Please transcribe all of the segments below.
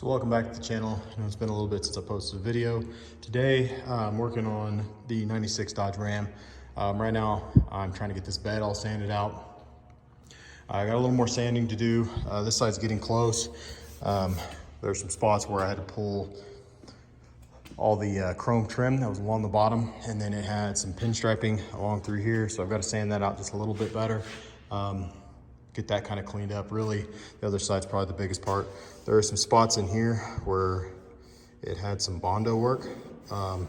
So welcome back to the channel. I know it's been a little bit since I posted a video. Today I'm working on the 96 Dodge Ram. Right now I'm trying to get this bed all sanded out. I got a little more sanding to do. This side's getting close. There's some spots where I had to pull all the chrome trim that was along the bottom, and then it had some pinstriping along through here, so I've got to sand that out just a little bit better. Get that kind of cleaned up. Really, the other side's probably the biggest part. There are some spots in here where it had some Bondo work. I'm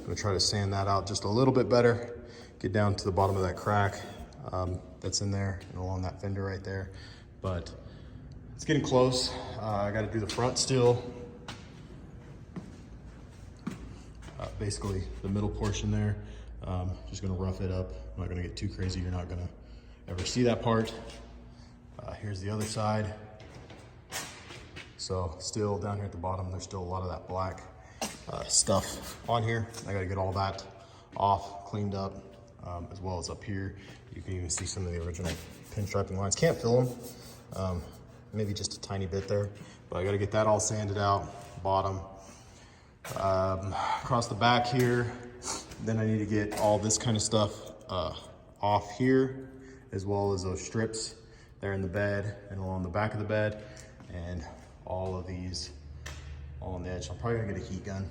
gonna try to sand that out just a little bit better, get down to the bottom of that crack that's in there and along that fender right there. But it's getting close. I got to do the front still. Basically the middle portion there. Just gonna rough it up. I'm not gonna get too crazy. You're not gonna ever see that part. Here's the other side. So still down here at the bottom, there's still a lot of that black stuff on here. I gotta get all that off, cleaned up, as well as up here. You can even see some of the original pinstriping lines. Can't fill them, maybe just a tiny bit there, but I gotta get that all sanded out, bottom. Across the back here, then I need to get all this kind of stuff off here, as well as those strips there in the bed and along the back of the bed, and all of these all on the edge. I'm probably gonna get a heat gun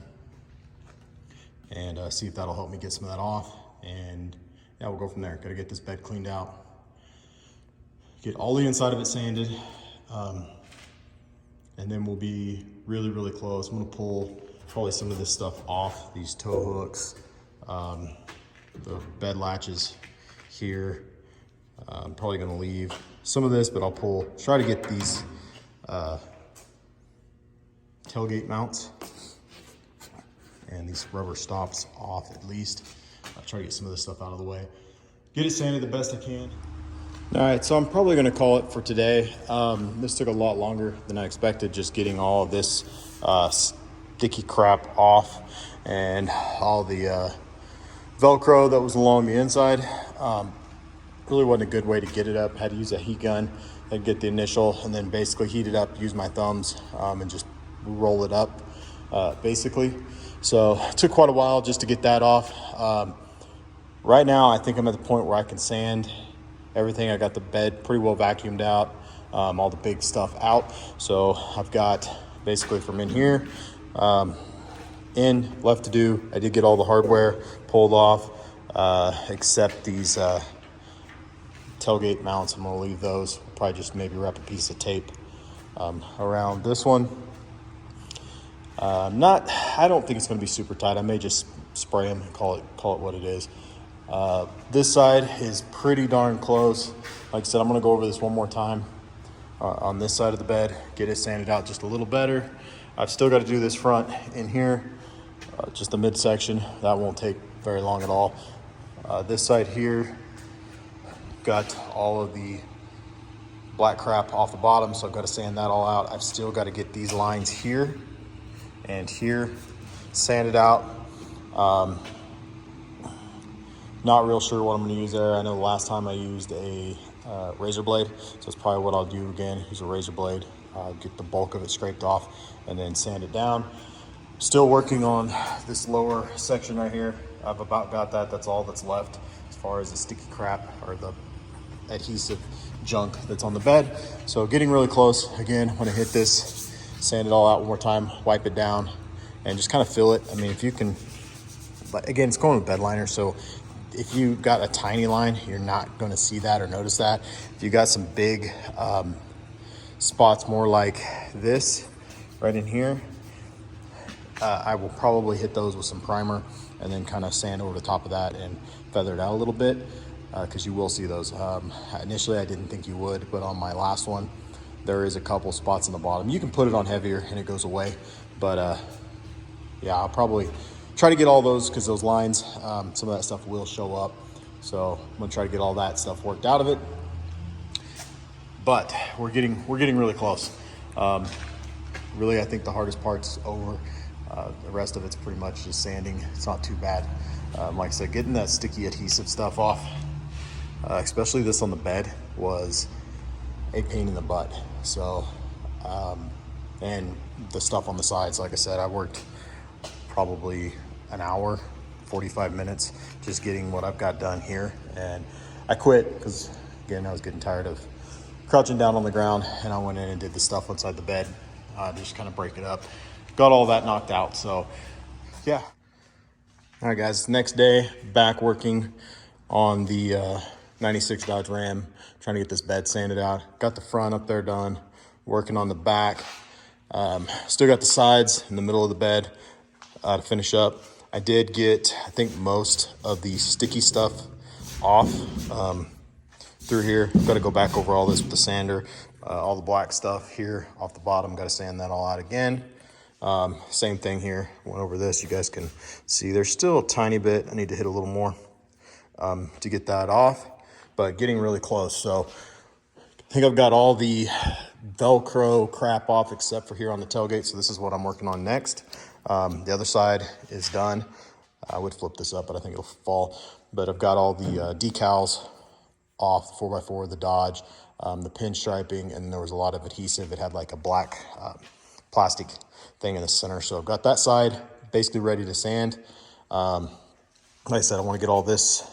and see if that'll help me get some of that off, and yeah, we'll go from there. Gotta get this bed cleaned out, get all the inside of it sanded, and then we'll be really close. I'm gonna pull probably some of this stuff off, these tow hooks, the bed latches here. I'm probably gonna leave some of this, but I'll try to get these tailgate mounts and these rubber stops off at least. I'll try to get some of this stuff out of the way. Get it sanded the best I can. All right, so I'm probably gonna call it for today. This took a lot longer than I expected, just getting all of this sticky crap off and all the Velcro that was along the inside. Really wasn't a good way to get it up. Had to use a heat gun and get the initial, and then basically heat it up, use my thumbs, and just roll it up, basically. So it took quite a while just to get that off. Right now, I think I'm at the point where I can sand everything. I got the bed pretty well vacuumed out, all the big stuff out. So I've got basically from in here, left to do. I did get all the hardware pulled off, except these tailgate mounts. I'm gonna leave those. Probably just maybe wrap a piece of tape around this one. I don't think it's gonna be super tight. I may just spray them and call it what it is. This side is pretty darn close. Like I said, I'm gonna go over this one more time on this side of the bed, get it sanded out just a little better. I've still got to do this front in here, just the midsection. That won't take very long at all. This side here, got all of the black crap off the bottom, so I've got to sand that all out. I've still got to get these lines here and here sanded out. Not real sure what I'm going to use there. I know the last time I used a razor blade, so it's probably what I'll do again, use a razor blade, get the bulk of it scraped off and then sand it down. Still working on this lower section right here. I've about got that. That's all that's left as far as the sticky crap or the adhesive junk that's on the bed. So getting really close. Again, I'm gonna hit this, sand it all out one more time, wipe it down, and just kind of fill it. I mean, if you can, but again, it's going with bed liner, so if you got a tiny line, you're not gonna see that or notice that. If you got some big spots more like this right in here, I will probably hit those with some primer and then kind of sand over the top of that and feather it out a little bit, because you will see those. Initially I didn't think you would, but on my last one there is a couple spots in the bottom. You can put it on heavier and it goes away, but yeah, I'll probably try to get all those, because those lines, some of that stuff will show up. So I'm gonna try to get all that stuff worked out of it, but we're getting really close. Really, I think the hardest part's over. The rest of it's pretty much just sanding. It's not too bad. Like I said, getting that sticky adhesive stuff off, especially this on the bed, was a pain in the butt. So And the stuff on the sides, like I said, I worked probably an hour, 45 minutes just getting what I've got done here. And I quit because, again, I was getting tired of crouching down on the ground, and I went in and did the stuff inside the bed, just kind of break it up. Got all that knocked out, so yeah. All right, guys, next day, back working on the 96 Dodge Ram, trying to get this bed sanded out. Got the front up there done, working on the back. Still got the sides in the middle of the bed to finish up. I did get, I think, most of the sticky stuff off through here. Got to go back over all this with the sander. All the black stuff here off the bottom, got to sand that all out again. Same thing here. Went over this. You guys can see there's still a tiny bit. I need to hit a little more to get that off, but getting really close. So I think I've got all the Velcro crap off except for here on the tailgate. So this is what I'm working on next. The other side is done. I would flip this up, but I think it'll fall. But I've got all the decals off, 4x4, the Dodge, the pinstriping, and there was a lot of adhesive. It had like a black plastic thing in the center. So I've got that side basically ready to sand. Like I said, I want to get all this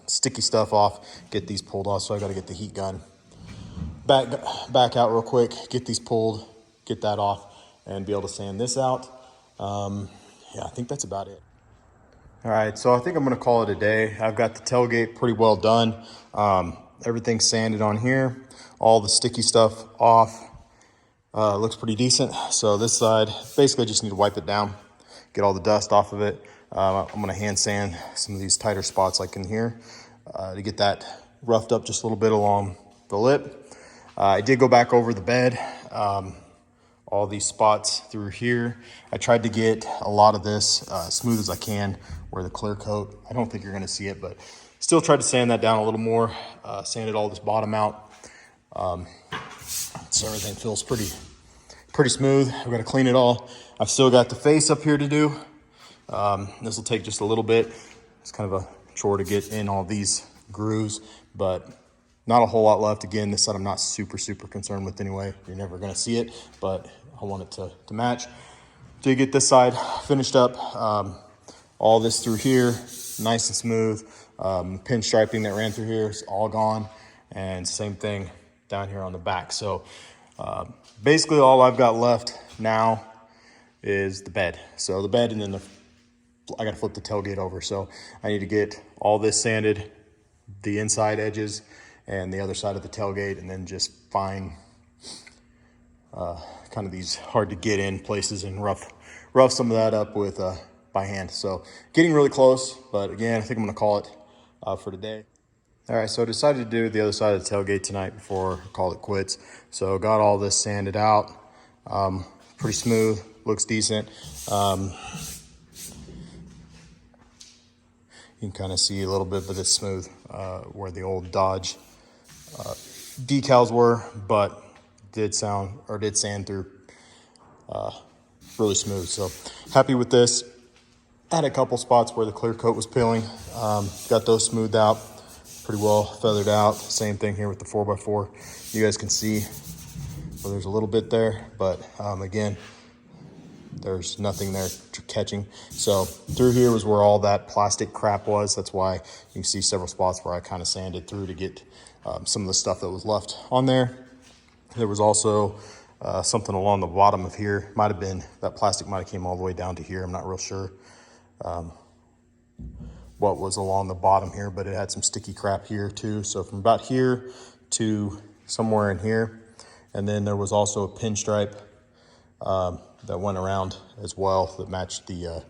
sticky stuff off, get these pulled off. So I got to get the heat gun back out real quick, get these pulled, get that off, and be able to sand this out. Yeah, I think that's about it. All right, so I think I'm gonna call it a day. I've got the tailgate pretty well done. Everything's sanded on here, all the sticky stuff off. Looks pretty decent. So this side, basically I just need to wipe it down, get all the dust off of it. I'm gonna hand sand some of these tighter spots like in here to get that roughed up just a little bit along the lip. I did go back over the bed, all these spots through here. I tried to get a lot of this smooth as I can where the clear coat, I don't think you're gonna see it, but still tried to sand that down a little more, sanded all this bottom out. So everything feels pretty smooth. I've got to clean it all. I've still got the face up here to do. This will take just a little bit. It's kind of a chore to get in all these grooves, but not a whole lot left. Again, this side I'm not super concerned with anyway. You're never gonna see it, but I want it to match. To get this side finished up, all this through here, nice and smooth. Pinstriping that ran through here is all gone, and same thing down here on the back. So basically all I've got left now is the bed. So the bed, and then I gotta flip the tailgate over. So I need to get all this sanded, the inside edges and the other side of the tailgate, and then just find kind of these hard to get in places and rough some of that up with by hand. So getting really close, but again, I think I'm gonna call it for today. All right, so I decided to do the other side of the tailgate tonight before I call it quits. So got all this sanded out, pretty smooth, looks decent. You can kind of see a little bit, but it's smooth where the old Dodge decals were, but did sand through really smooth. So happy with this. Had a couple spots where the clear coat was peeling. Got those smoothed out, pretty well feathered out. Same thing here with the 4x4. You guys can see where there's a little bit there, but again, there's nothing there catching. So through here was where all that plastic crap was. That's why you can see several spots where I kind of sanded through to get some of the stuff that was left on there. There was also something along the bottom of here. Might have been, that plastic might have came all the way down to here. I'm not real sure what was along the bottom here, but it had some sticky crap here too. So from about here to somewhere in here. And then there was also a pinstripe that went around as well that matched the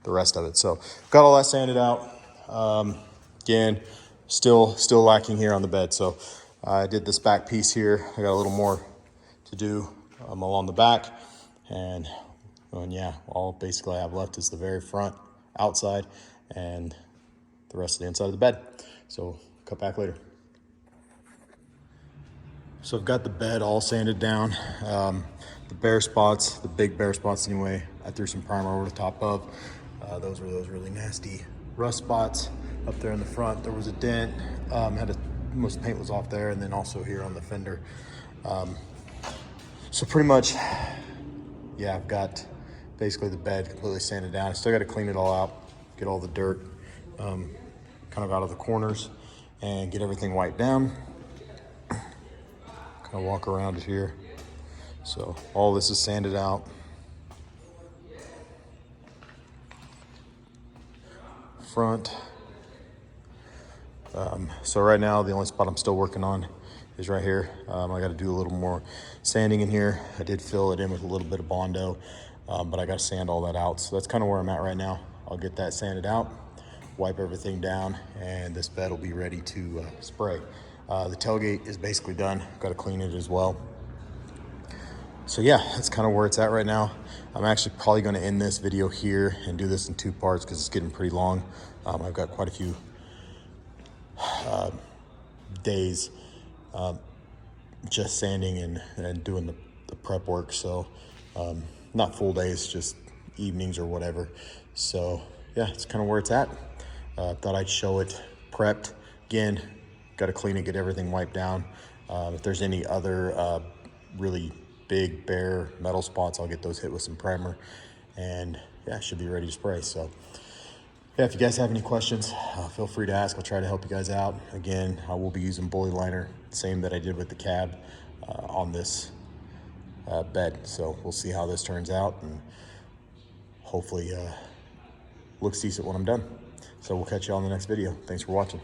rest of it. So got all that sanded out. Again, still lacking here on the bed. So I did this back piece here. I got a little more to do along the back, and yeah, all basically I have left is the very front outside and the rest of the inside of the bed. So cut back later. So I've got the bed all sanded down. The bare spots, the big bare spots anyway, I threw some primer over the top of. Those were those really nasty rust spots up there in the front. There was a dent, most paint was off there, and then also here on the fender. So pretty much yeah, I've got basically the bed completely sanded down. I still got to clean it all out, get all the dirt kind of out of the corners, and get everything wiped down. Kind of walk around it here. So all this is sanded out. Front. So right now, the only spot I'm still working on is right here. I got to do a little more sanding in here. I did fill it in with a little bit of Bondo, but I got to sand all that out. So that's kind of where I'm at right now. I'll get that sanded out, wipe everything down, and this bed will be ready to spray. The tailgate is basically done. Got to clean it as well. So yeah, that's kind of where it's at right now. I'm actually probably going to end this video here and do this in 2 parts because it's getting pretty long. I've got quite a few days just sanding and doing the prep work. So not full days, just evenings or whatever. So yeah, it's kind of where it's at. Thought I'd show it prepped. Again, got to clean it, get everything wiped down. If there's any other really big bare metal spots, I'll get those hit with some primer, and yeah, should be ready to spray. So yeah, if you guys have any questions, feel free to ask. I'll try to help you guys out. Again, I will be using Bullyliner, same that I did with the cab on this bed. So we'll see how this turns out, and hopefully looks decent when I'm done. So we'll catch you on the next video. Thanks for watching.